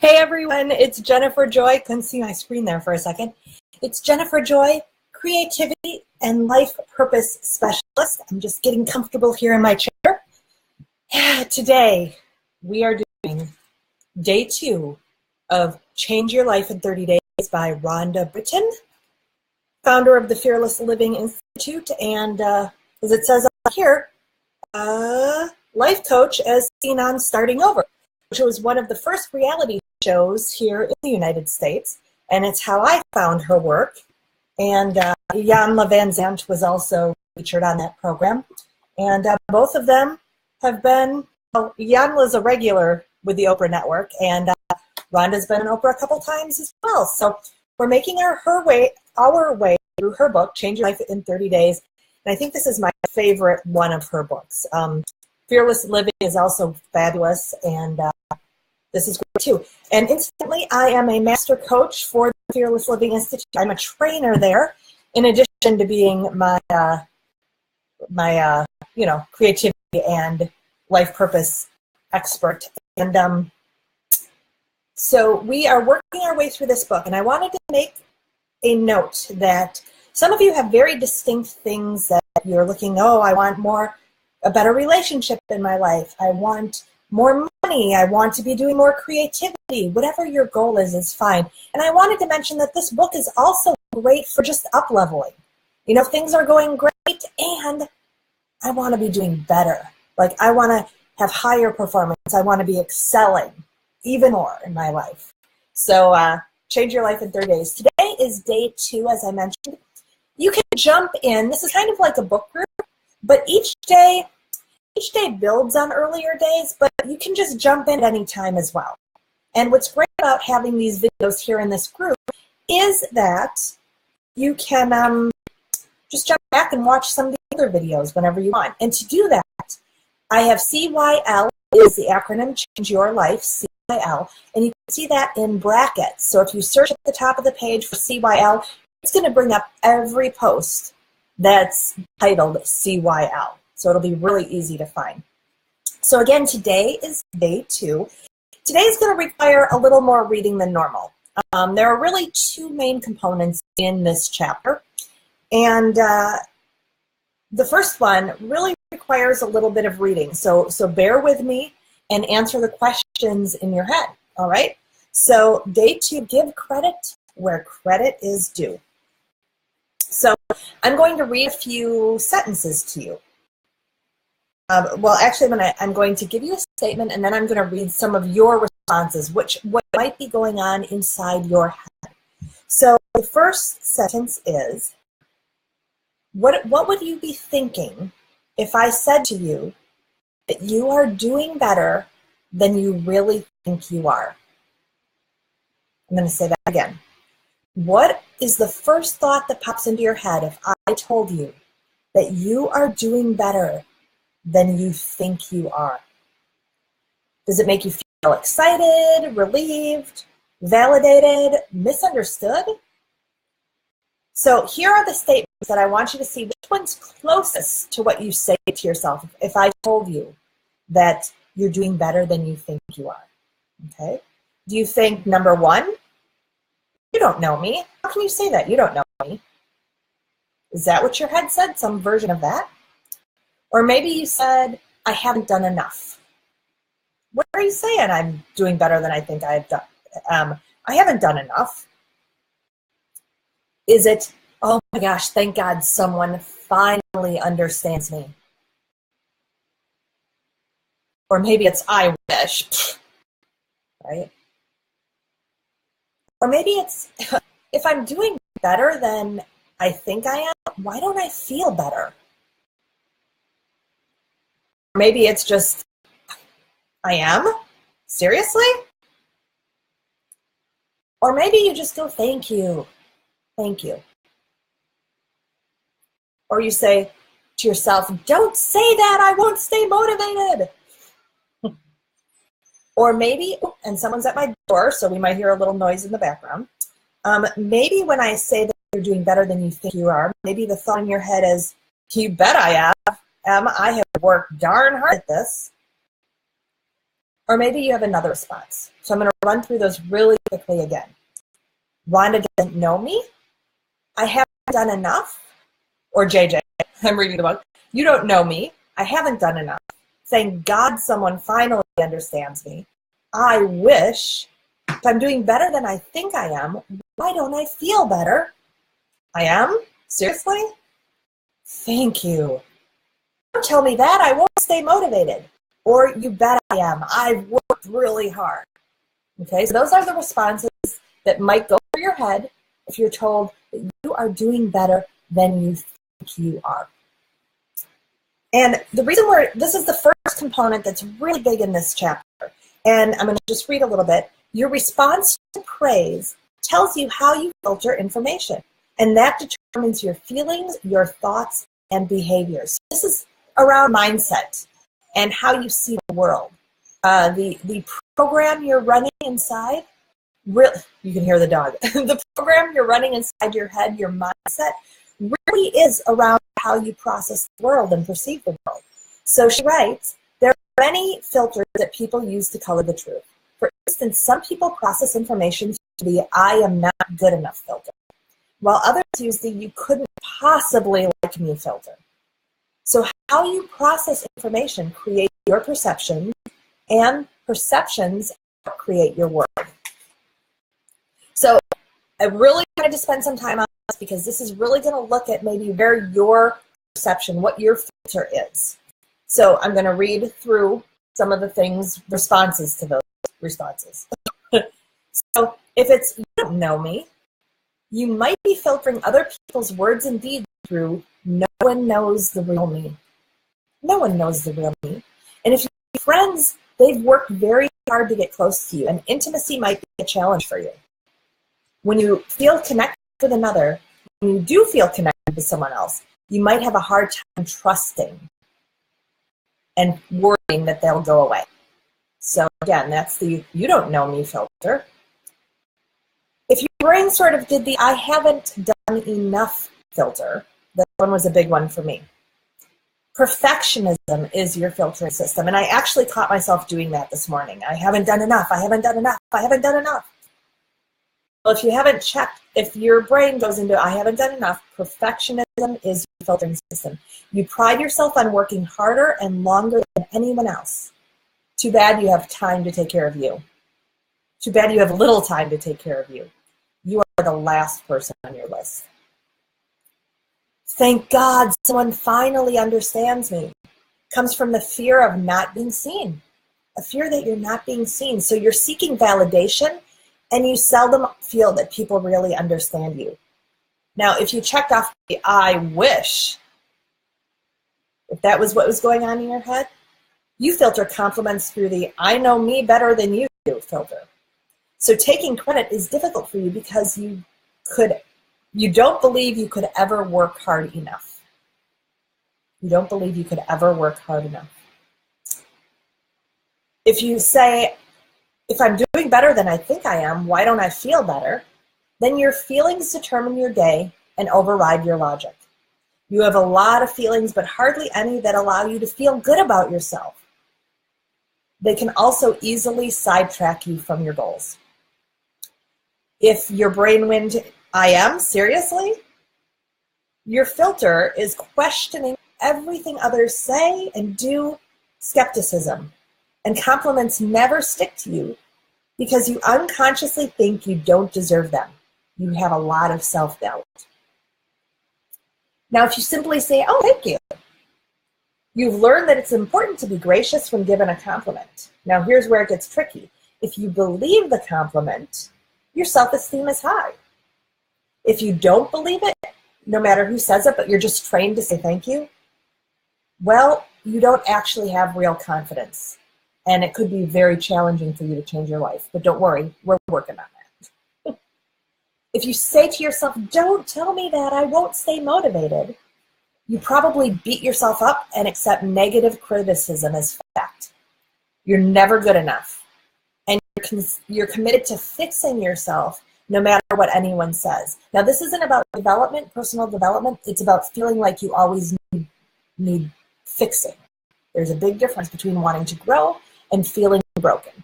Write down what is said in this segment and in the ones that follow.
Hey everyone, it's Jennifer Joy. Couldn't see my screen there for a second. It's Jennifer Joy, Creativity and Life Purpose Specialist. I'm just getting comfortable here in my chair. Today, we are doing day 2 of Change Your Life in 30 Days by RHONDA BRITTEN, founder of the Fearless Living Institute, and as it says on here, life coach as seen on Starting Over, which was one of the first reality shows here in the United States, and it's how I found her work. And Jan Van Zandt was also featured on that program, and both of them have been, well, Jan was a regular with the Oprah Network, and Rhonda's been on Oprah a couple times as well. So we're making our way through her book, Change Your Life in 30 Days, and I think this is my favorite one of her books. Fearless Living is also fabulous, and this is great too. And incidentally, I am a master coach for the Fearless Living Institute. I'm a trainer there, in addition to being my creativity and life purpose expert. And so we are working our way through this book, and I wanted to make a note that some of you have very distinct things that you're looking, I want a better relationship in my life. I want more money. I want to be doing more creativity. Whatever your goal is fine. And I wanted to mention that this book is also great for just up-leveling. You know, things are going great and I want to be doing better. Like, I want to have higher performance. I want to be excelling even more in my life. So Change Your Life in 30 Days. Today is day 2, as I mentioned. You can jump in. This is kind of like a book group, but each day builds on earlier days, but you can just jump in at any time as well. And what's great about having these videos here in this group is that you can just jump back and watch some of the other videos whenever you want. And to do that, I have CYL is the acronym Change Your Life, CYL, and you can see that in brackets. So if you search at the top of the page for CYL, it's going to bring up every post that's titled CYL. So it'll be really easy to find. So again, today is day 2. Today is going to require a little more reading than normal. There are really 2 main components in this chapter. And the first one really requires a little bit of reading. So bear with me and answer the questions in your head, all right? So day 2, give credit where credit is due. So I'm going to read a few sentences to you. I'm going to give you a statement, and then I'm going to read some of your responses, what might be going on inside your head. So the first sentence is, what would you be thinking if I said to you that you are doing better than you really think you are? I'm going to say that again. What is the first thought that pops into your head if I told you that you are doing better than you think you are? Does it make you feel excited, relieved, validated, misunderstood? So here are the statements that I want you to see which one's closest to what you say to yourself if I told you that you're doing better than you think you are. Okay? Do you think, number 1, you don't know me? How can you say that? You don't know me. Is that what your head said? Some version of that? Or maybe you said, I haven't done enough. What are you saying? I'm doing better than I think I've done. I haven't done enough. Is it, oh my gosh, thank God someone finally understands me? Or maybe it's, I wish, right? Or maybe it's, if I'm doing better than I think I am, why don't I feel better? Maybe it's just, I am? Seriously? Or maybe you just go, thank you. Thank you. Or you say to yourself, don't say that, I won't stay motivated. Or maybe, and someone's at my door, so we might hear a little noise in the background. Maybe when I say that you're doing better than you think you are, maybe the thought in your head is, you bet I am. I have worked darn hard at this. Or maybe you have another response. So I'm going to run through those really quickly again. Rhonda doesn't know me. I haven't done enough. Or JJ, I'm reading the book. You don't know me. I haven't done enough. Thank God someone finally understands me. I wish. If I'm doing better than I think I am, why don't I feel better? I am? Seriously? Thank you. Don't tell me that. I won't stay motivated. Or you bet I am. I've worked really hard. Okay, so those are the responses that might go through your head if you're told that you are doing better than you think you are. And the reason this is the first component that's really big in this chapter, and I'm going to just read a little bit. Your response to praise tells you how you filter information, and that determines your feelings, your thoughts, and behaviors. This is around mindset and how you see the world. The program you're running inside, you can hear the dog. The program you're running inside your head, your mindset, really is around how you process the world and perceive the world. So she writes, there are many filters that people use to color the truth. For instance, some people process information through the I am not good enough filter, while others use the you couldn't possibly like me filter. So how you process information creates your perceptions, and perceptions create your world. So I really wanted to spend some time on this because this is really going to look at maybe where your perception, what your filter is. So I'm going to read through some of the things, responses to those responses. So if it's you don't know me, you might be filtering other people's words and deeds through no one knows the real me. No one knows the real me. And if you have friends, they've worked very hard to get close to you, and intimacy might be a challenge for you. When you feel connected with another, when you do feel connected with someone else, you might have a hard time trusting and worrying that they'll go away. So again, that's the you don't know me filter. If your brain sort of did the I haven't done enough filter, that one was a big one for me. Perfectionism is your filtering system. And I actually caught myself doing that this morning. I haven't done enough. I haven't done enough. I haven't done enough. Well, if you haven't checked, if your brain goes into I haven't done enough, perfectionism is your filtering system. You pride yourself on working harder and longer than anyone else. Too bad you have time to take care of you. Too bad you have little time to take care of you. You are the last person on your list. Thank God someone finally understands me. Comes from the fear of not being seen. A fear that you're not being seen. So you're seeking validation, and you seldom feel that people really understand you. Now, if you checked off the I wish, if that was what was going on in your head, you filter compliments through the I know me better than you do filter. So taking credit is difficult for you because you don't believe you could ever work hard enough. You don't believe you could ever work hard enough. If you say, if I'm doing better than I think I am, why don't I feel better? Then your feelings determine your day and override your logic. You have a lot of feelings, but hardly any that allow you to feel good about yourself. They can also easily sidetrack you from your goals. If your brain went, I am, seriously? Your filter is questioning everything others say and do, skepticism. And compliments never stick to you because you unconsciously think you don't deserve them. You have a lot of self-doubt. Now, if you simply say, oh, thank you, you've learned that it's important to be gracious when given a compliment. Now, here's where it gets tricky. If you believe the compliment, your self-esteem is high. If you don't believe it, no matter who says it, but you're just trained to say thank you, well, you don't actually have real confidence. And it could be very challenging for you to change your life. But don't worry, we're working on that. If you say to yourself, don't tell me that, I won't stay motivated, you probably beat yourself up and accept negative criticism as fact. You're never good enough. And you're committed to fixing yourself no matter what anyone says. Now, this isn't about development, personal development. It's about feeling like you always need fixing. There's a big difference between wanting to grow and feeling broken.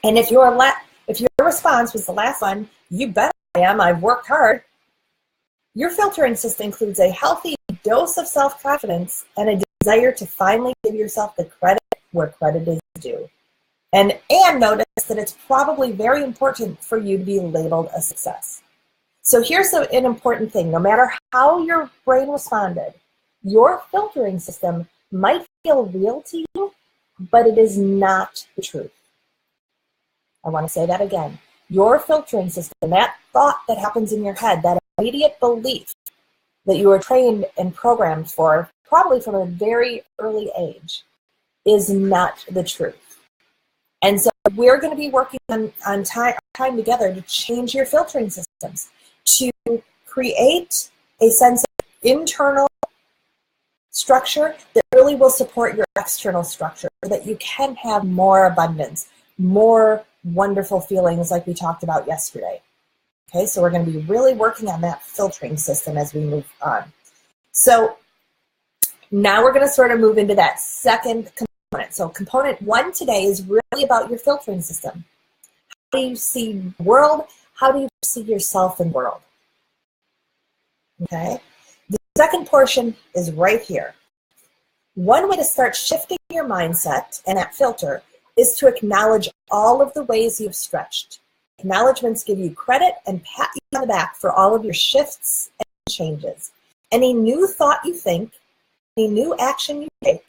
And if your response was the last one, you bet I am, I've worked hard, your filtering system includes a healthy dose of self-confidence and a desire to finally give yourself the credit where credit is due. And notice that it's probably very important for you to be labeled a success. So here's an important thing. No matter how your brain responded, your filtering system might feel real to you, but it is not the truth. I want to say that again. Your filtering system, that thought that happens in your head, that immediate belief that you were trained and programmed for, probably from a very early age, is not the truth. And so we're going to be working on time together to change your filtering systems, to create a sense of internal structure that really will support your external structure, so that you can have more abundance, more wonderful feelings like we talked about yesterday. Okay, so we're going to be really working on that filtering system as we move on. So now we're going to sort of move into that second component. So component 1 today is really about your filtering system. How do you see the world? How do you see yourself in the world? Okay, the second portion is right here. One way to start shifting your mindset and that filter is to acknowledge all of the ways you've stretched. Acknowledgements give you credit and pat you on the back for all of your shifts and changes. Any new thought you think, any new action you take,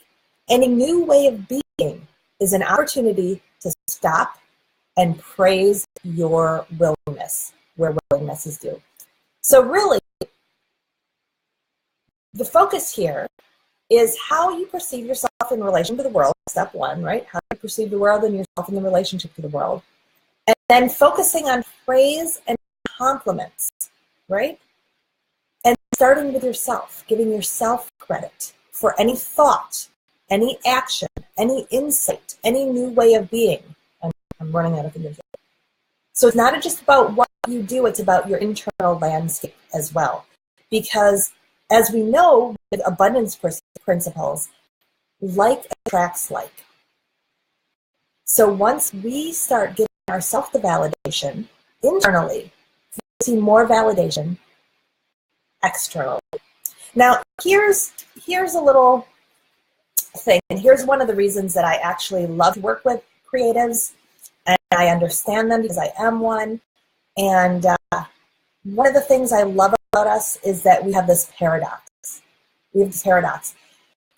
any new way of being is an opportunity to stop and praise your willingness, where willingness is due. So really, the focus here is how you perceive yourself in relation to the world, step 1, right? How you perceive the world and yourself in the relationship to the world. And then focusing on praise and compliments, right? And starting with yourself, giving yourself credit for any thought, any action, any insight, any new way of being. I'm running out of images. So it's not just about what you do, it's about your internal landscape as well. Because as we know with abundance principles, like attracts like. So once we start giving ourselves the validation internally, we see more validation externally. Now, here's a little thing, and here's one of the reasons that I actually love to work with creatives, and I understand them because I am one. And one of the things I love about us is that we have this paradox.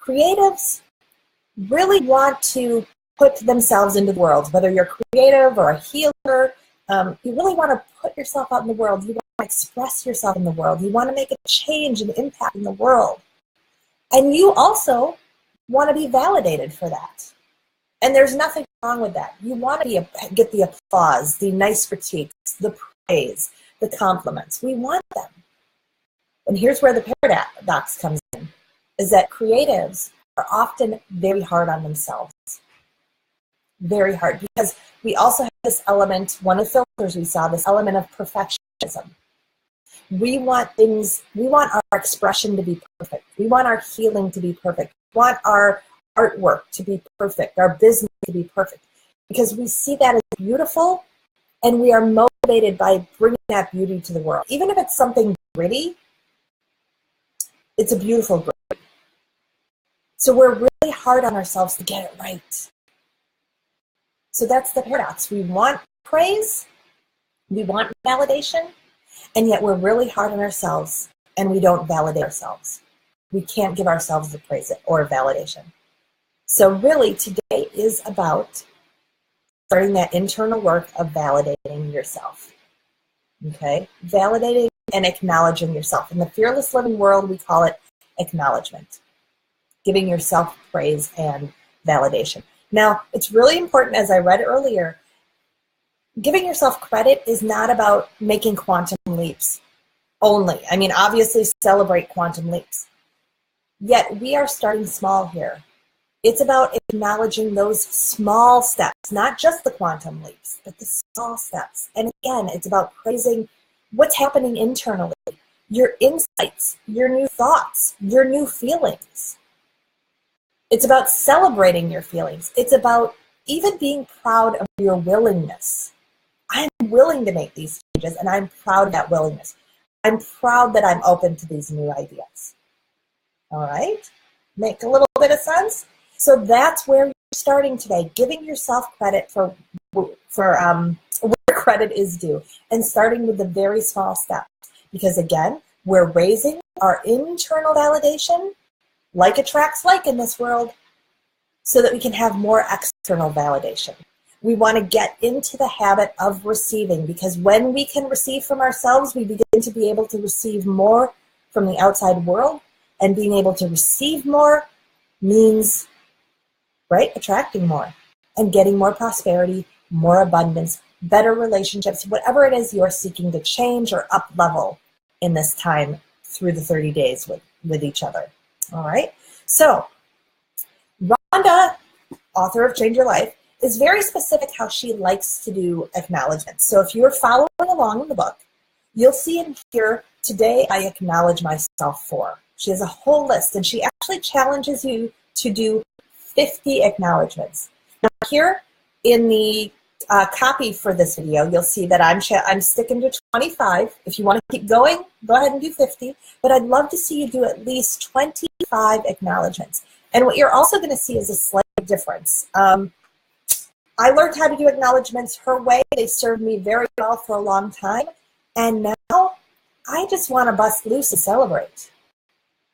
Creatives really want to put themselves into the world, whether you're creative or a healer. You really want to put yourself out in the world. You want to express yourself in the world. You want to make a change and impact in the world. And you also want to be validated for that. And there's nothing wrong with that. You want to get the applause, the nice critiques, the praise, the compliments. We want them. And here's where the paradox comes in, is that creatives are often very hard on themselves. Very hard, because we also have this element, one of the filters we saw, this element of perfectionism. We want our expression to be perfect. We want our healing to be perfect. We want our artwork to be perfect, our business to be perfect, because we see that as beautiful and we are motivated by bringing that beauty to the world. Even if it's something gritty, it's a beautiful gritty. So we're really hard on ourselves to get it right. So that's the paradox. We want praise, we want validation, and yet we're really hard on ourselves and we don't validate ourselves. We can't give ourselves the praise or validation. So really today is about starting that internal work of validating yourself. Okay? Validating and acknowledging yourself. In the fearless living world, we call it acknowledgement. Giving yourself praise and validation. Now, it's really important, as I read earlier, giving yourself credit is not about making quantum leaps only. I mean, obviously celebrate quantum leaps. Yet we are starting small here. It's about acknowledging those small steps, not just the quantum leaps, but the small steps. And again, it's about praising what's happening internally, your insights, your new thoughts, your new feelings. It's about celebrating your feelings. It's about even being proud of your willingness. I'm willing to make these changes, and I'm proud of that willingness. I'm proud that I'm open to these new ideas. All right? Make a little bit of sense? So that's where you're starting today, giving yourself credit for where credit is due, and starting with the very small steps. Because again, we're raising our internal validation, like attracts like in this world, so that we can have more external validation. We want to get into the habit of receiving, because when we can receive from ourselves, we begin to be able to receive more from the outside world, and being able to receive more means, right, attracting more and getting more prosperity, more abundance, better relationships, whatever it is you're seeking to change or up level in this time through the 30 days with each other. All right. So Rhonda, author of Change Your Life, is very specific how she likes to do acknowledgments. So if you're following along in the book, you'll see in here, today I acknowledge myself for. She has a whole list, and she actually challenges you to do 50 acknowledgments. Now here in the copy for this video, you'll see that I'm sticking to 25. If you want to keep going, go ahead and do 50. But I'd love to see you do at least 25 acknowledgments. And what you're also going to see is a slight difference. I learned how to do acknowledgments her way. They served me very well for a long time. And now I just want to bust loose and celebrate.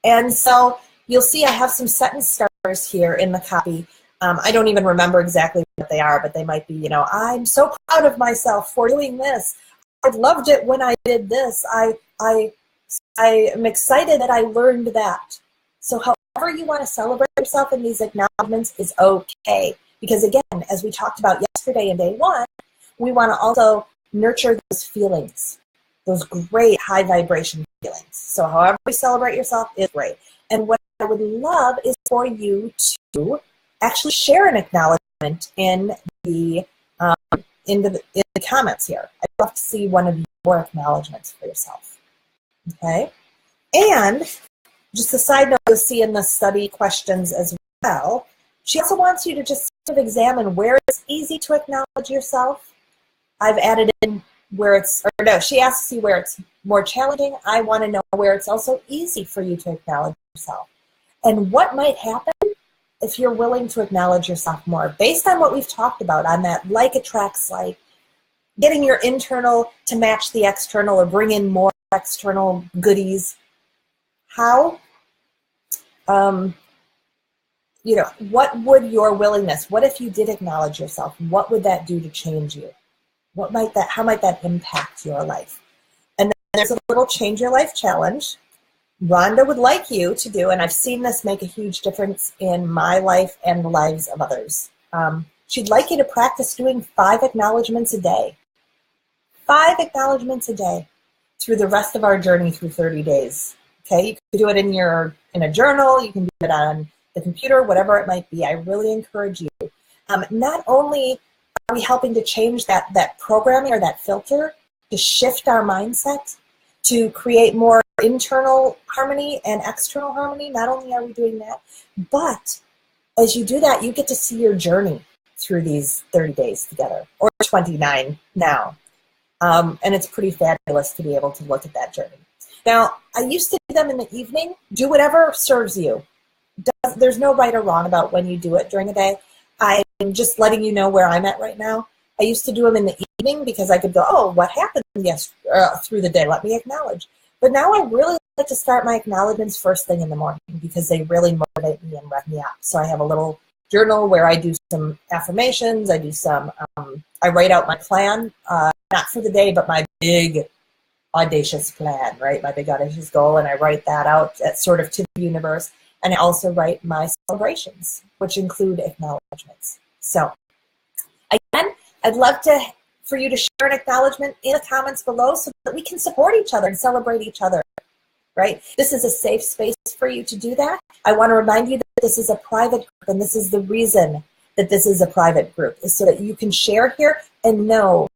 And so you'll see I have some sentence starters here in the copy. I don't even remember exactly what they are, but they might be, I'm so proud of myself for doing this. I loved it when I did this. I am excited that I learned that. So however you want to celebrate yourself in these acknowledgments is okay. Because again, as we talked about yesterday in day one, we want to also nurture those feelings, those great high vibration feelings. So however you celebrate yourself is great. And what I would love is for you to actually share an acknowledgement in the comments here. I'd love to see one of your acknowledgements for yourself. Okay? And just a side note, you'll see in the study questions as well, she also wants you to just sort of examine where it's easy to acknowledge yourself. I've added in she asks you where it's more challenging. I want to know where it's also easy for you to acknowledge yourself. And what might happen if you're willing to acknowledge yourself more, based on what we've talked about on that like attracts like, getting your internal to match the external or bring in more external goodies. How? What would your willingness, what if you did acknowledge yourself? What would that do to change you? How might that impact your life? And then there's a little Change Your Life challenge. Rhonda would like you to do, and I've seen this make a huge difference in my life and the lives of others. She'd like you to practice doing 5 acknowledgments a day. 5 acknowledgments a day through the rest of our journey through 30 days. Okay, you can do it in a journal, you can do it on the computer, whatever it might be. I really encourage you. Not only are we helping to change that programming or that filter, to shift our mindset, to create more internal harmony and external harmony. Not only are we doing that, but as you do that, you get to see your journey through these 30 days together, or 29 now. And it's pretty fabulous to be able to look at that journey. Now, I used to do them in the evening. Do whatever serves you. There's no right or wrong about when you do it during the day. I'm just letting you know where I'm at right now. I used to do them in the evening because I could go, oh, what happened through the day? Let me acknowledge. But now I really like to start my acknowledgements first thing in the morning because they really motivate me and rev me up. So I have a little journal where I do some affirmations. I do some, I write out my plan, not for the day, but my big audacious plan, right? My big audacious goal. And I write that out sort of to the universe. And I also write my celebrations, which include acknowledgements. So again, I'd love for you to share an acknowledgement in the comments below so that we can support each other and celebrate each other, right? This is a safe space for you to do that. I want to remind you that this is a private group, and this is the reason that this is a private group, is so that you can share here and know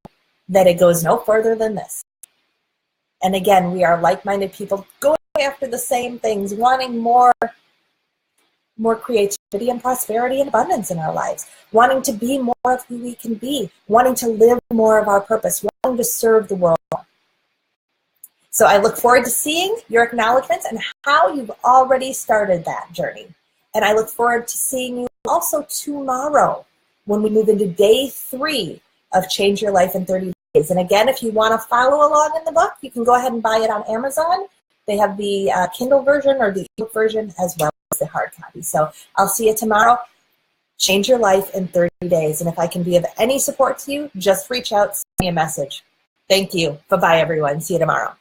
that it goes no further than this. And again, we are like-minded people going after the same things, wanting more more creativity and prosperity and abundance in our lives, wanting to be more of who we can be, wanting to live more of our purpose, wanting to serve the world. So I look forward to seeing your acknowledgments and how you've already started that journey. And I look forward to seeing you also tomorrow when we move into day 3 of Change Your Life in 30 Days. And again, if you want to follow along in the book, you can go ahead and buy it on Amazon. They have the Kindle version or the ebook version as well as the hard copy. So I'll see you tomorrow. Change your life in 30 days. And if I can be of any support to you, just reach out, send me a message. Thank you. Bye-bye, everyone. See you tomorrow.